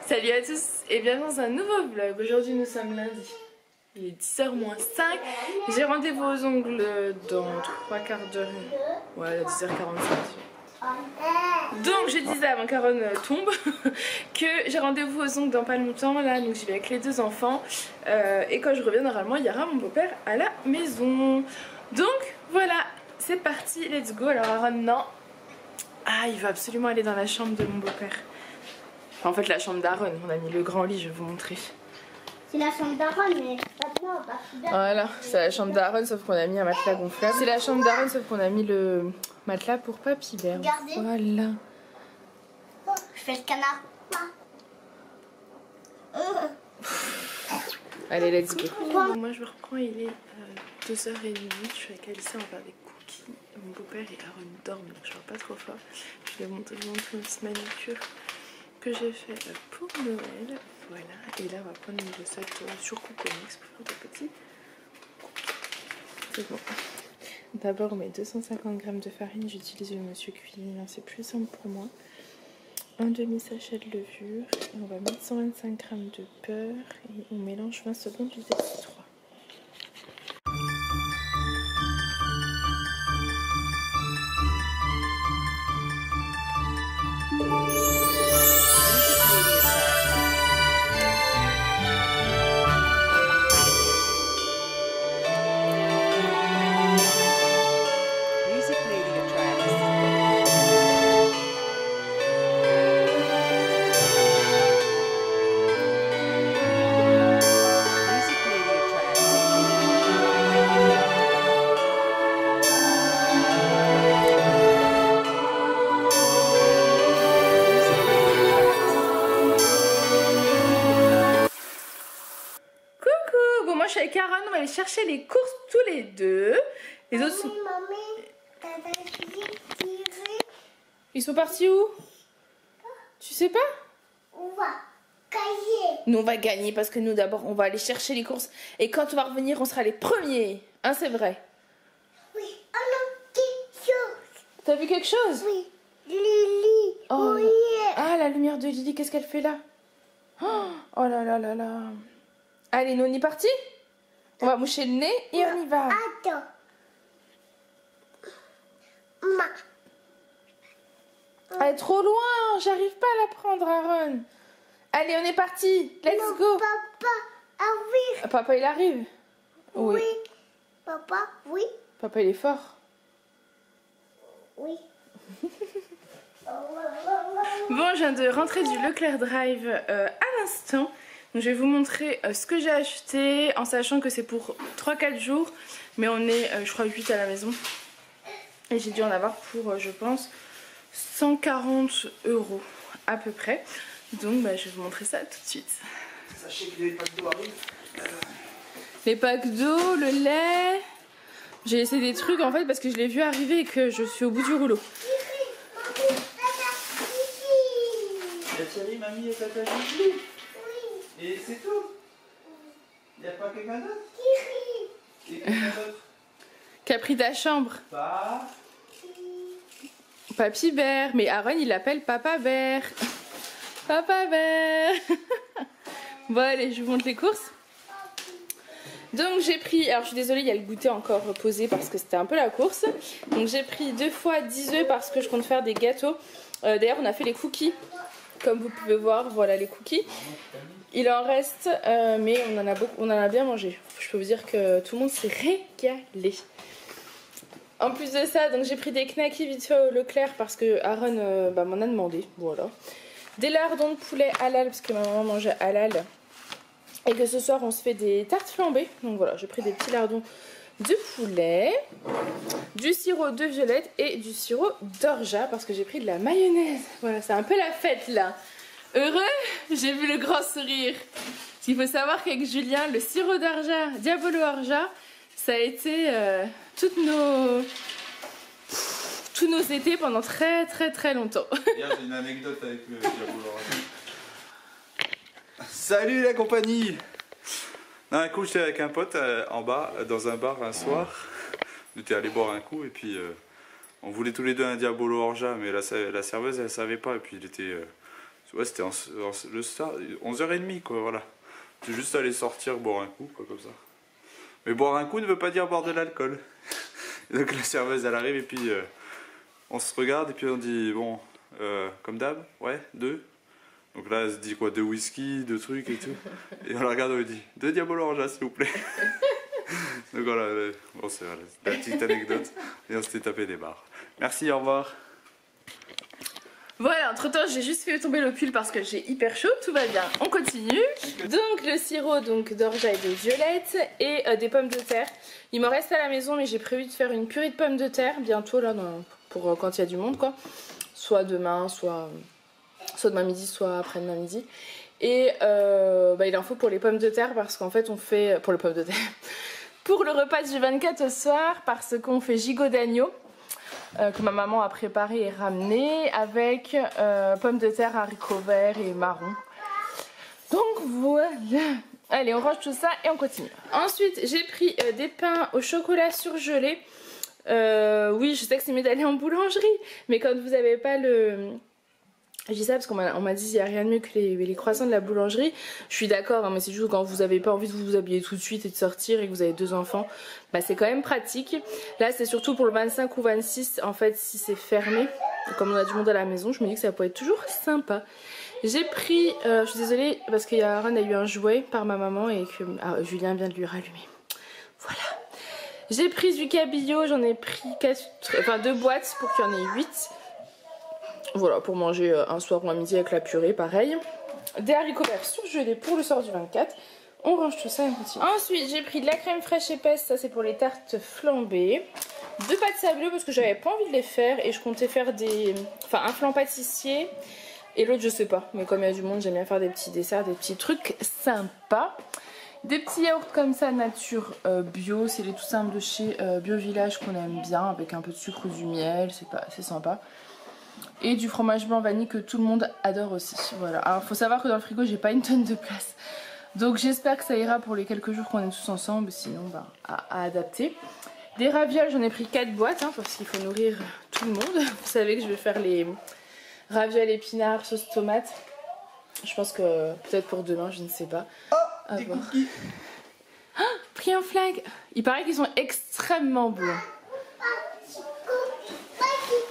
Salut à tous et bienvenue dans un nouveau vlog. Aujourd'hui nous sommes lundi. Il est 10h moins 5. J'ai rendez-vous aux ongles dans 3 quarts d'heure. Ouais, à 10h45. Donc je disais avant qu'Aaron tombe que j'ai rendez-vous aux ongles dans pas longtemps là, donc j'y vais avec les deux enfants et quand je reviens normalement il y aura mon beau-père à la maison. Donc voilà, c'est parti, let's go. Alors Aaron non. Ah, il va absolument aller dans la chambre de mon beau-père. Enfin, en fait la chambre d'Aaron, on a mis le grand lit, je vais vous montrer. C'est la chambre d'Aaron, mais maintenant on va. Voilà, c'est la chambre d'Aaron sauf qu'on a mis un matelas gonflable. C'est la chambre d'Aaron sauf qu'on a mis le matelas pour Papy Bear. Regardez. Voilà. Oh, je fais le canard. Allez, let's go. Moi je me reprends, il est 2h30. Je suis avec Alicia, on va avec Cookie. Mon beau-père et Aaron dorment, donc je parle pas trop fort. Je vais vous montrer une petite manucure que j'ai fait pour Noël. Voilà, et là on va prendre une recette sur Cocomelix pour faire des petits cookies. C'est bon. D'abord on met 250 g de farine, j'utilise le Monsieur Cuisine, c'est plus simple pour moi. Un demi sachet de levure, et on va mettre 125 g de beurre et on mélange 20 secondes du dextro. Avec Aaron, on va aller chercher les courses tous les deux. Les autres sont... Ils sont partis où? Tu sais pas? On va gagner. Nous on va gagner parce que nous d'abord on va aller chercher les courses et quand on va revenir on sera les premiers. Hein, c'est vrai? Oui, on a quelque chose. T'as vu quelque chose? Oui, Lily. Oh, Oui. ah, la lumière de Lily, qu'est-ce qu'elle fait là? Oh là là là là. Allez, nous on est partis? On va moucher le nez et on y va. Attends. Ma. Elle est trop loin, j'arrive pas à la prendre, Aaron. Allez, on est parti. Let's go. Papa arrive. Papa, il arrive. Oui. Papa, oui. Papa, il est fort. Oui. Bon, je viens de rentrer du Leclerc Drive à l'instant. Donc, je vais vous montrer ce que j'ai acheté en sachant que c'est pour 3-4 jours. Mais on est, je crois, 8 à la maison. Et j'ai dû en avoir pour, je pense, 140 € à peu près. Donc, bah, je vais vous montrer ça tout de suite. Sachez que les packs d'eau arrivent. Les packs d'eau, le lait. J'ai laissé des trucs en fait parce que je l'ai vu arriver et que je suis au bout du rouleau. Il y a Thierry, mamie et tata Gigi. Et c'est tout. Il n'y a pas quelqu'un d'autre? Et quelqu'un d'autre? Qui a pris ta chambre? Pas. Papy Bear. Mais Aaron il l'appelle Papa Bear. Papa Bear. Bon allez, je vous montre les courses. Donc j'ai pris, alors je suis désolée, il y a le goûter encore posé parce que c'était un peu la course. Donc j'ai pris 2 fois 10 œufs parce que je compte faire des gâteaux. D'ailleurs on a fait les cookies. Comme vous pouvez voir, voilà les cookies. Il en reste, mais on en a bien mangé. Je peux vous dire que tout le monde s'est régalé. En plus de ça, donc j'ai pris des knackis vite fait au Leclerc parce que Aaron m'en a demandé. Voilà. Des lardons de poulet halal parce que ma maman mangeait halal. Et que ce soir on se fait des tartes flambées. Donc voilà, j'ai pris des petits lardons de poulet, du sirop de violette et du sirop d'orgeat parce que j'ai pris de la mayonnaise. Voilà, c'est un peu la fête là. Heureux? J'ai vu le grand sourire. Parce qu'il faut savoir qu'avec Julien, le sirop d'orgeat, Diabolo orgeat, ça a été tous nos étés pendant très longtemps. Hier j'ai une anecdote avec le Diabolo orgeat. Salut la compagnie! Non, un coup j'étais avec un pote en bas dans un bar un soir. On était allé boire un coup et puis on voulait tous les deux un Diabolo orgeat, mais la serveuse elle savait pas et puis il était Ouais, c'était le soir, 11h30 quoi, voilà. C'est juste aller sortir, boire un coup, quoi, comme ça. Mais boire un coup ne veut pas dire boire de l'alcool. Donc la serveuse elle arrive et puis on se regarde et puis on dit bon, comme d'hab, ouais, 2. Donc là elle se dit quoi, 2 whisky, 2 trucs et tout. Et on la regarde et on lui dit 2 Diabolo Orange s'il vous plaît. Donc voilà, bon, c'est voilà, la petite anecdote. Et on s'était tapé des barres. Merci, au revoir. Voilà, entre temps j'ai juste fait tomber le pull parce que j'ai hyper chaud, tout va bien, on continue. Donc le sirop d'orgeat et de violette et des pommes de terre. Il m'en reste à la maison mais j'ai prévu de faire une purée de pommes de terre bientôt là pour quand il y a du monde quoi. Soit demain, soit demain midi, soit après-demain midi. Et il en faut pour les pommes de terre parce qu'en fait on fait, pour les pommes de terre, pour le repas du 24 au soir parce qu'on fait gigot d'agneau. Que ma maman a préparé et ramené avec pommes de terre, haricots verts et marrons. Donc voilà. Allez, on range tout ça et on continue. Ensuite, j'ai pris des pains au chocolat surgelé. Oui, je sais que c'est mieux d'aller en boulangerie, mais quand vous n'avez pas le... Je dis ça parce qu'on m'a dit qu'il n'y a rien de mieux que les croissants de la boulangerie. Je suis d'accord, hein, mais c'est juste quand vous n'avez pas envie de vous habiller tout de suite et de sortir et que vous avez 2 enfants, bah c'est quand même pratique. Là c'est surtout pour le 25 ou 26, en fait si c'est fermé, comme on a du monde à la maison, je me dis que ça pourrait être toujours sympa. J'ai pris, je suis désolée parce qu'il y a Aaron a eu un jouet par ma maman et que Julien vient de lui rallumer. Voilà. J'ai pris du cabillaud, j'en ai pris 2 boîtes pour qu'il y en ait 8. Voilà, pour manger un soir ou un midi avec la purée, pareil. Des haricots verts surgelés pour le soir du 24. On range tout ça et on continue. Ensuite, j'ai pris de la crème fraîche épaisse, ça c'est pour les tartes flambées. 2 pâtes sablées parce que j'avais pas envie de les faire et je comptais faire un flan pâtissier. Et l'autre, je sais pas, mais comme il y a du monde, j'aime bien faire des petits desserts, des petits trucs sympas. Des petits yaourts comme ça, nature bio, c'est les tout simples de chez Bio Village qu'on aime bien, avec un peu de sucre ou du miel, c'est sympa. Et du fromage blanc vanille que tout le monde adore aussi. Voilà. Alors faut savoir que dans le frigo j'ai pas une tonne de place. Donc j'espère que ça ira pour les quelques jours qu'on est tous ensemble. Sinon à adapter. Des ravioles, j'en ai pris 4 boîtes hein, parce qu'il faut nourrir tout le monde. Vous savez que je vais faire les ravioles épinards sauce tomate. Je pense que peut-être pour demain, je ne sais pas. Oh, des cookies. Ah, pris un flag. Il paraît qu'ils sont extrêmement bons.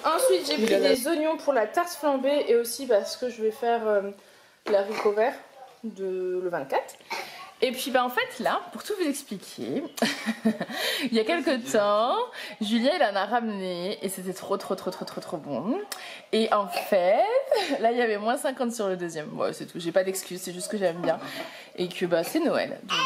Ensuite j'ai pris des oignons pour la tarte flambée et aussi parce que je vais faire l'haricot vert le 24. Et puis en fait là, pour tout vous expliquer, il y a quelques temps, Julien il en a ramené et c'était trop bon. Et en fait, là il y avait moins 50 sur le deuxième. Bon, c'est tout, j'ai pas d'excuses, c'est juste que j'aime bien. Et que c'est Noël, donc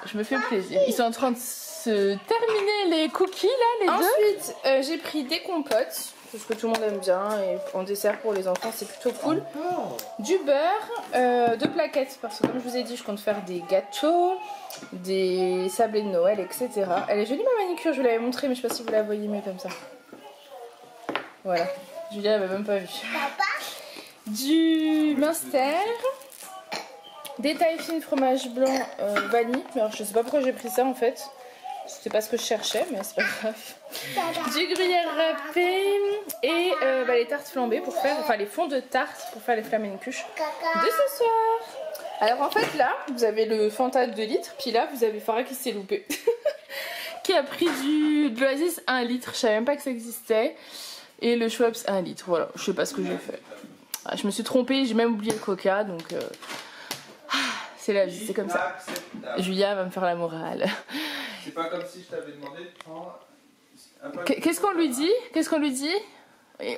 je me fais plaisir. Ils sont en train de se terminer les cookies là, les deux. Ensuite, j'ai pris des compotes. Parce que tout le monde aime bien et en dessert pour les enfants c'est plutôt cool. Du beurre, 2 plaquettes parce que comme je vous ai dit je compte faire des gâteaux, des sablés de Noël etc. Elle est jolie ma manicure, je vous l'avais montré mais je sais pas si vous la voyez mieux comme ça. Voilà, Julia elle avait même pas vu. Du Munster, des tailles fines fromage blanc vanille. Alors je sais pas pourquoi j'ai pris ça en fait. C'était pas ce que je cherchais, mais c'est pas grave. Du gruyère râpé et les tartes flambées pour faire, les fonds de tarte pour faire les flamencuches de ce soir. Alors en fait là, vous avez le Fanta de 2 litres, puis là vous avez Farah qui s'est loupé. Qui a pris de l'Oasis 1 litre, je savais même pas que ça existait. Et le Schweppes 1 litre, voilà, je sais pas ce que j'ai fait. Je me suis trompée, j'ai même oublié le coca, donc c'est la vie, c'est comme ça. Julia va me faire la morale. C'est pas comme si je t'avais demandé de prendre un peu. Qu'est-ce qu'on lui dit? Qu'est-ce qu'on lui dit?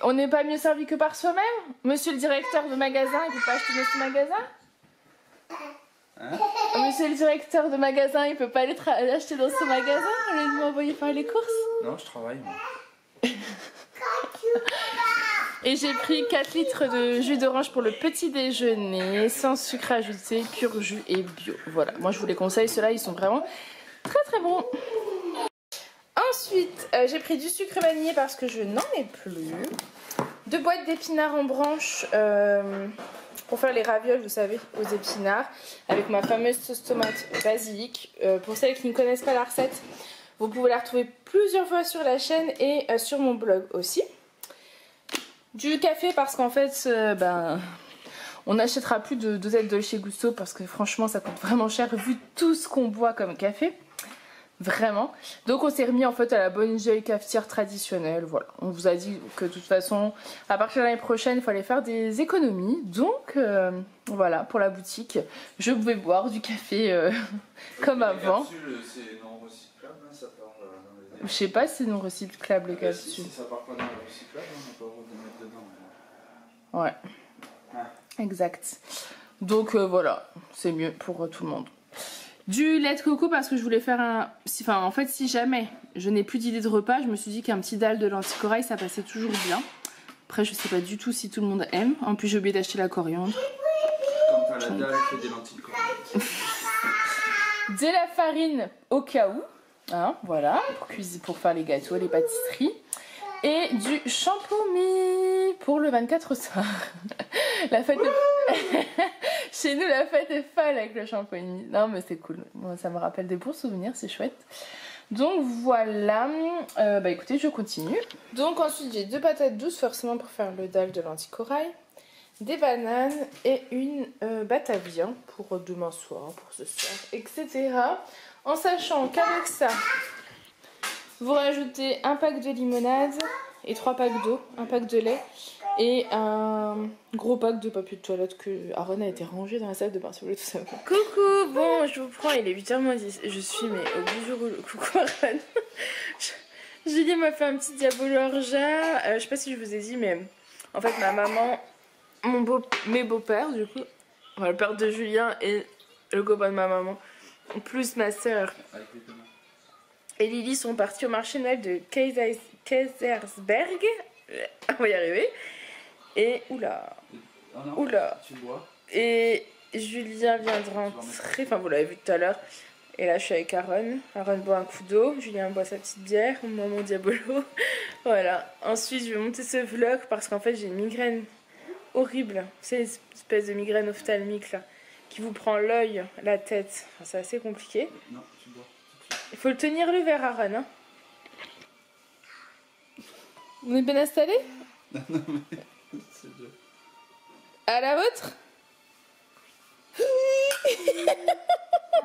On n'est pas mieux servi que par soi-même? Monsieur le directeur de magasin, il peut pas acheter dans ce magasin? Hein? Monsieur le directeur de magasin, il peut pas aller acheter dans ce magasin au lieu de m'envoyer faire les courses? Non, je travaille moi. Et j'ai pris 4 litres de jus d'orange pour le petit déjeuner, sans sucre ajouté, pur jus et bio. Voilà, moi je vous les conseille, ceux-là ils sont vraiment très bons. Ensuite, j'ai pris du sucre vanillé parce que je n'en ai plus. 2 boîtes d'épinards en branche pour faire les ravioles, vous savez, aux épinards. Avec ma fameuse sauce tomate basilic. Pour celles qui ne connaissent pas la recette, vous pouvez la retrouver plusieurs fois sur la chaîne et sur mon blog aussi. Du café parce qu'en fait, On n'achètera plus de dosettes Dolce Gusto parce que franchement ça coûte vraiment cher vu tout ce qu'on boit comme café. Vraiment. Donc on s'est remis en fait à la bonne vieille cafetière traditionnelle. Voilà. On vous a dit que de toute façon, à partir de l'année prochaine, il fallait faire des économies. Donc voilà, pour la boutique, je pouvais boire du café comme avant. C'est non recyclable, hein, ça part dans les... Je sais pas si c'est non recyclable les capsules. Si ça part pas dans le recyclable, on n'a pas le droit de mettre dedans. Ouais. Exact. Donc voilà, c'est mieux pour tout le monde. Du lait de coco parce que je voulais faire un... Enfin en fait si jamais je n'ai plus d'idée de repas, je me suis dit qu'un petit dalle de lentilles corail ça passait toujours bien. Après je sais pas du tout si tout le monde aime. En plus j'ai oublié d'acheter la coriandre. Quand t'as la dalle, fais des lentilles corail. De la farine au cas où. Hein, voilà, pour faire les gâteaux, les pâtisseries. Et du champomis pour le 24 au soir. La fête est... Chez nous, la fête est folle avec le champomis. Non, mais c'est cool. Bon, ça me rappelle des bons souvenirs, c'est chouette. Donc voilà. Bah écoutez, je continue. Donc ensuite, j'ai 2 patates douces, forcément pour faire le dalle de lentilles corail. Des bananes et une batavia pour demain soir, pour ce soir, etc. En sachant qu'avec ça, vous rajoutez un pack de limonade et 3 packs d'eau, un pack de lait et un gros pack de papier de toilette que Aaron a été rangé dans la salle de bain si vous voulez tout savoir. Coucou, bon je vous prends, il est 8h10, je suis mais au bout du rouleau. Coucou Aaron. Julie m'a fait un petit diabolo orgeat, je sais pas si je vous ai dit mais en fait ma maman, mes beaux-pères du coup, le père de Julien et le copain de ma maman, plus ma soeur et Lily sont partis au marché Noël de Kaisersberg. On va y arriver. Et oula. Oula. Et Julien vient de rentrer. Enfin, vous l'avez vu tout à l'heure. Et là, je suis avec Aaron. Aaron boit un coup d'eau. Julien boit sa petite bière. Moi, mon diabolo. Voilà. Ensuite, je vais monter ce vlog parce qu'en fait, j'ai une migraine horrible. C'est une espèce de migraine ophtalmique là qui vous prend l'œil, la tête. Enfin, c'est assez compliqué. Non, tu bois. Il faut le tenir le verre, Aaron. Hein. On est bien installé? Non, mais c'est dur. À la vôtre?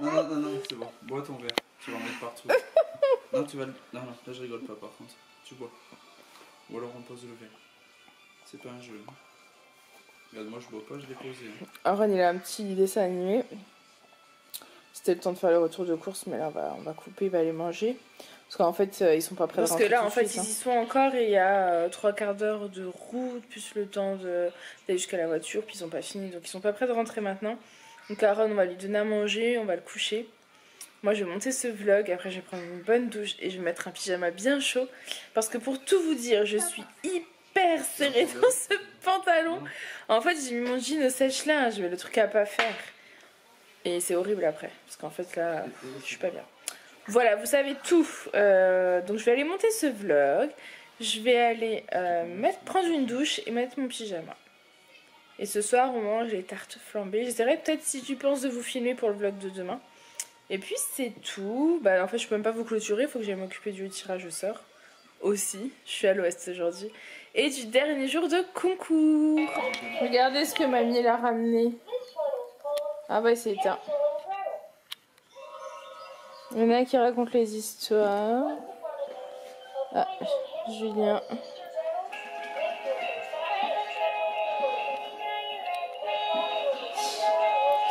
Non, c'est bon. Bois ton verre. Tu vas en mettre partout. Non, tu vas... Non, là je rigole pas par contre. Tu bois. Ou alors on pose le verre. C'est pas un jeu. Regarde, moi je bois pas, je l'ai posé. Aaron, il a un petit dessin animé. C'était le temps de faire le retour de course, mais là on va couper, il va aller manger. Parce qu'en fait, ils sont pas prêts de rentrer. Parce que là, en fait, ils y sont encore et il y a 3/4 d'heure de route, plus le temps d'aller jusqu'à la voiture, puis ils sont pas finis. Donc ils sont pas prêts de rentrer maintenant. Donc Aaron, on va lui donner à manger, on va le coucher. Moi, je vais monter ce vlog, après je vais prendre une bonne douche et je vais mettre un pyjama bien chaud. Parce que pour tout vous dire, je suis hyper serrée dans ce pantalon. En fait, j'ai mis mon jean au sèche-linge, mais le truc à pas faire. Et c'est horrible après, parce qu'en fait là, je suis pas bien. Voilà, vous savez tout. Donc je vais aller monter ce vlog. Je vais aller prendre une douche et mettre mon pyjama. Et ce soir, on mange les tartes flambées. J'essaierai peut-être, si tu penses, de vous filmer pour le vlog de demain. Et puis c'est tout. Bah en fait, je peux même pas vous clôturer. Il faut que j'aille m'occuper du tirage au sort. Aussi, je suis à l'ouest aujourd'hui. Et du dernier jour de concours. Regardez ce que mamie a ramené. Ah bah c'est éteint. Il y en a un qui raconte les histoires. Ah, Julien.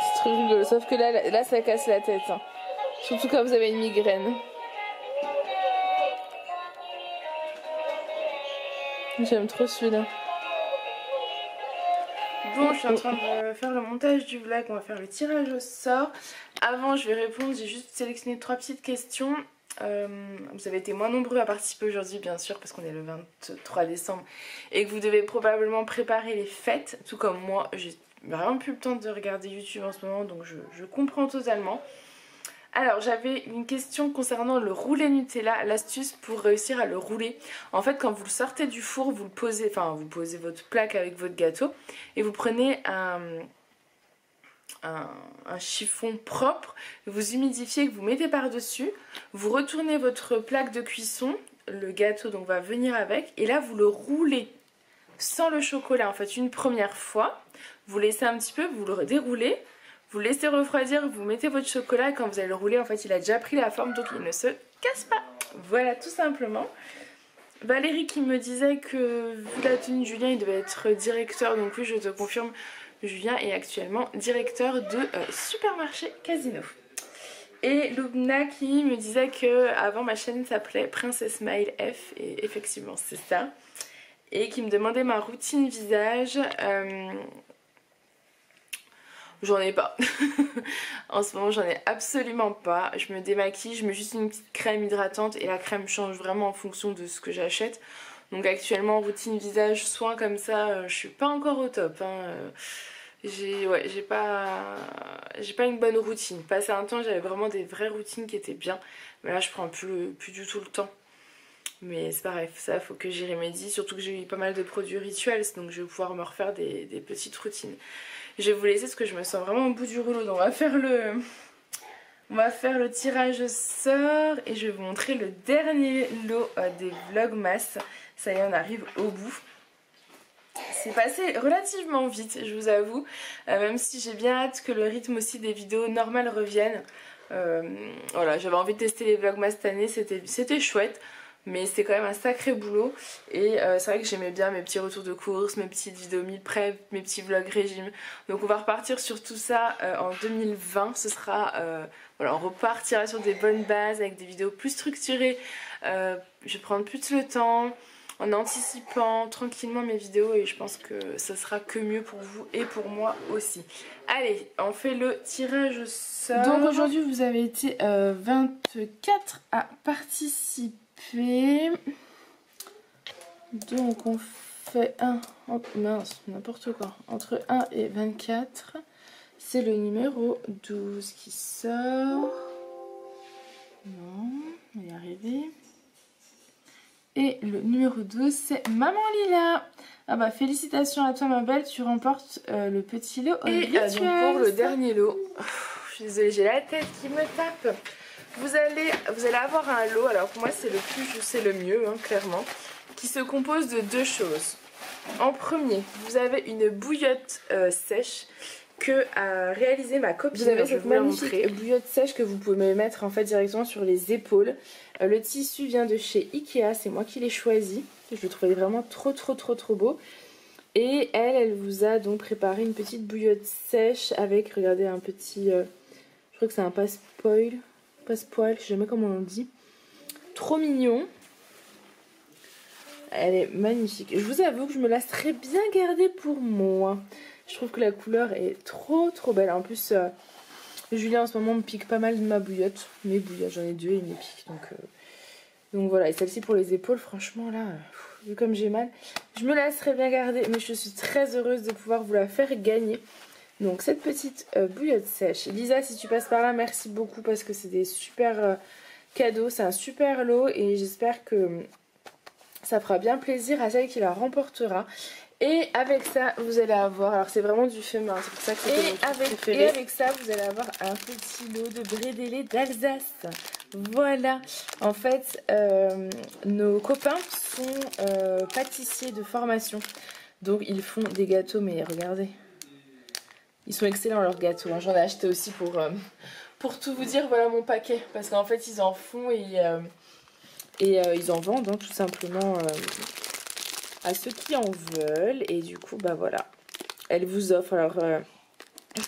C'est trop rigolo. Sauf que là ça casse la tête. Hein. Surtout quand vous avez une migraine. J'aime trop celui-là. Bon, je suis en train de faire le montage du vlog, on va faire le tirage au sort. Avant, je vais répondre, j'ai juste sélectionné 3 petites questions. Vous avez été moins nombreux à participer aujourd'hui, bien sûr, parce qu'on est le 23 décembre et que vous devez probablement préparer les fêtes, tout comme moi. J'ai vraiment plus le temps de regarder YouTube en ce moment, donc je comprends totalement. Alors, j'avais une question concernant le roulé Nutella, l'astuce pour réussir à le rouler. En fait, quand vous le sortez du four, vous posez votre plaque avec votre gâteau et vous prenez un chiffon propre, vous humidifiez, que vous mettez par-dessus, vous retournez votre plaque de cuisson, le gâteau donc va venir avec, et là vous le roulez sans le chocolat en fait une première fois. Vous laissez un petit peu, vous le déroulez, vous laissez refroidir, vous mettez votre chocolat et quand vous allez le rouler en fait il a déjà pris la forme donc il ne se casse pas. Voilà tout simplement. Valérie qui me disait que vu la tenue de Julien il devait être directeur, donc oui je te confirme, Julien est actuellement directeur de supermarché Casino. Et Lubna qui me disait que avant ma chaîne s'appelait Princess Smile F, et effectivement c'est ça. Et qui me demandait ma routine visage. J'en ai pas. En ce moment j'en ai absolument pas. Je me démaquille, je mets juste une petite crème hydratante et la crème change vraiment en fonction de ce que j'achète. Donc actuellement routine visage, soin comme ça, je suis pas encore au top. Hein. J'ai pas une bonne routine. Passé un temps j'avais vraiment des vraies routines qui étaient bien. Mais là je prends plus du tout le temps. Mais c'est pas grave, ça faut que j'y remédie. Surtout que j'ai eu pas mal de produits rituels. Donc je vais pouvoir me refaire des petites routines. Je vais vous laisser parce que je me sens vraiment au bout du rouleau. Donc on va faire le tirage au sort. Et je vais vous montrer le dernier lot des Vlogmas. Ça y est on arrive au bout. C'est passé relativement vite, je vous avoue, même si j'ai bien hâte que le rythme aussi des vidéos normales revienne. Voilà, j'avais envie de tester les Vlogmas cette année, c'était chouette, mais c'est quand même un sacré boulot. Et c'est vrai que j'aimais bien mes petits retours de course, mes petites vidéos meal prep, mes petits vlogs régime. Donc on va repartir sur tout ça en 2020, ce sera... voilà, on repartira sur des bonnes bases avec des vidéos plus structurées. Je vais prendre plus le temps... en anticipant tranquillement mes vidéos et je pense que ça sera que mieux pour vous et pour moi aussi. Allez, on fait le tirage au sort. Donc aujourd'hui vous avez été 24 à participer. Donc on fait oh mince, n'importe quoi. Entre 1 et 24, c'est le numéro 12 qui sort. Non, on va y arriver. Et le numéro 12 c'est Maman Lila. Ah bah félicitations à toi ma belle, tu remportes le petit lot virtuel. Et donc pour le dernier lot, je suis désolée j'ai la tête qui me tape. Vous allez avoir un lot, alors pour moi c'est le plus juste, c'est le mieux hein, clairement, qui se compose de deux choses. En premier, vous avez une bouillotte sèche que a réalisé ma copine. Vous avez cette magnifique bouillotte sèche que vous pouvez me mettre en fait directement sur les épaules. Le tissu vient de chez Ikea, c'est moi qui l'ai choisi. Je le trouvais vraiment trop beau. Et elle vous a donc préparé une petite bouillotte sèche avec, regardez, un petit... je crois que c'est un passepoil, je sais jamais comment on dit. Trop mignon. Elle est magnifique. Je vous avoue que je me la serais bien gardée pour moi. Je trouve que la couleur est trop belle. En plus, Julien en ce moment me pique pas mal de ma bouillotte. Mes bouillottes, j'en ai deux et il me pique. Donc voilà. Et celle-ci pour les épaules, franchement là, vu comme j'ai mal, je me la serais bien gardée. Mais je suis très heureuse de pouvoir vous la faire gagner. Donc cette petite bouillotte sèche. Lisa, si tu passes par là, merci beaucoup parce que c'est des super cadeaux. C'est un super lot et j'espère que ça fera bien plaisir à celle qui la remportera. Et avec ça, vous allez avoir, alors c'est vraiment du féminin, c'est pour ça que c'est mon truc préféré. Et avec ça, vous allez avoir un petit lot de brédélés d'Alsace. Voilà. En fait, nos copains sont pâtissiers de formation. Donc ils font des gâteaux, mais regardez. Ils sont excellents leurs gâteaux. Hein. J'en ai acheté aussi pour tout vous dire, voilà mon paquet. Parce qu'en fait, ils en font et ils en vendent hein, tout simplement... à ceux qui en veulent. Et du coup bah voilà, elle vous offre, alors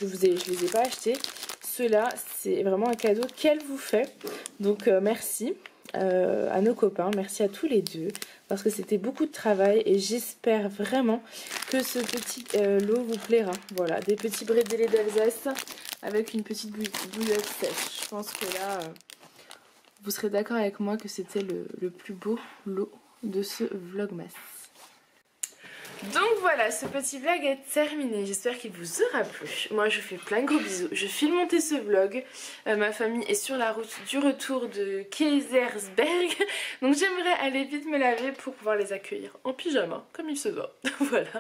je les ai pas achetés, ceux-là c'est vraiment un cadeau qu'elle vous fait. Donc merci à nos copains, merci à tous les deux parce que c'était beaucoup de travail et j'espère vraiment que ce petit lot vous plaira. Voilà, des petits brédélés d'Alsace avec une petite bouillotte sèche. Je pense que là vous serez d'accord avec moi que c'était le plus beau lot de ce Vlogmas. Donc voilà, ce petit vlog est terminé, j'espère qu'il vous aura plu. Moi je vous fais plein de gros bisous, je file monter ce vlog, ma famille est sur la route du retour de Kaysersberg. Donc j'aimerais aller vite me laver pour pouvoir les accueillir en pyjama, comme il se doit. Voilà,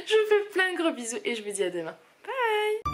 je vous fais plein de gros bisous et je vous dis à demain. Bye.